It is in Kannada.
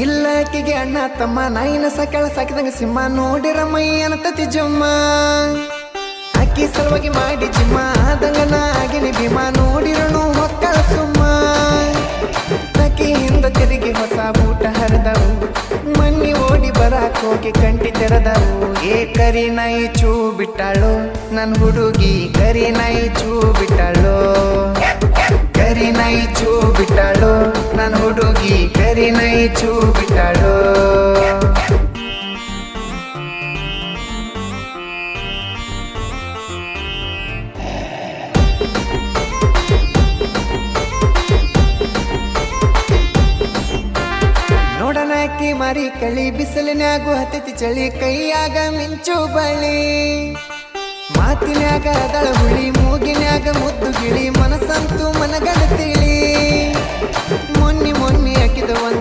ಇಲ್ಲ ಆಕಿಗೆ ಅಣ್ಣ ತಮ್ಮ ನಾಯಿನ ಸಕಳ ಸಾಕಿದಂಗ ಸಿಂಹ ನೋಡಿರ ಮೈ ಅನ್ನತತಿ ಜಮ್ಮ ಅಕ್ಕಿ ಸಲುವಾಗಿ ಮಾಡಿ ಜಿಮ್ಮ ಆದಂಗನ ಆಗಿನಿ ಭೀಮ ನೋಡಿರನು ಮಕ್ಕಳ ಸುಮ್ಮ ಅಕ್ಕಿ ಹಿಂದ ತಿರುಗಿ ಹೊಸ ಬೂಟ ಹರಿದವು ಮಣ್ಣಿ ಓಡಿ ಬರಾಕ್ ಹೋಗಿ ಕಂಟಿ ತೆರೆದವು ಏ ಕರಿ ನಾಯಿ ಚೂ ಬಿಟ್ಟಾಳು ನನ್ ಹುಡುಗಿ ಕರಿ ನಾಯಿ ಚೂ ಬಿಟ್ಟಾಳು ಕರಿ ನಾಯಿ ಚೂ ಬಿಟ್ಟಾಳು ನನ್ ಹುಡುಗಿ ಕರಿ ನಾಯಿ ಚೂ ಬಿಟ್ಟಾಳು ನೋಡನಾಕಿ ಮಾರಿ ಕಳಿ ಬಿಸಿಲಿನ್ಯಾಗು ಹತ್ತತಿ ಚಳಿ ಕೈಯಾಗ ಮಿಂಚು ಬಳಿ ಮಾತಿನ್ಯಾಗ ಅದಳ ಹುಳಿ ಮೂಗಿನ್ಯಾಗ ಮುದ್ದು ಗಿಳಿ ಮನಸ್ಸಂತೂ ಮನಗಡ ತಿಳಿ ಮೊನ್ನಿ ಹಾಕಿದ ಒಂದ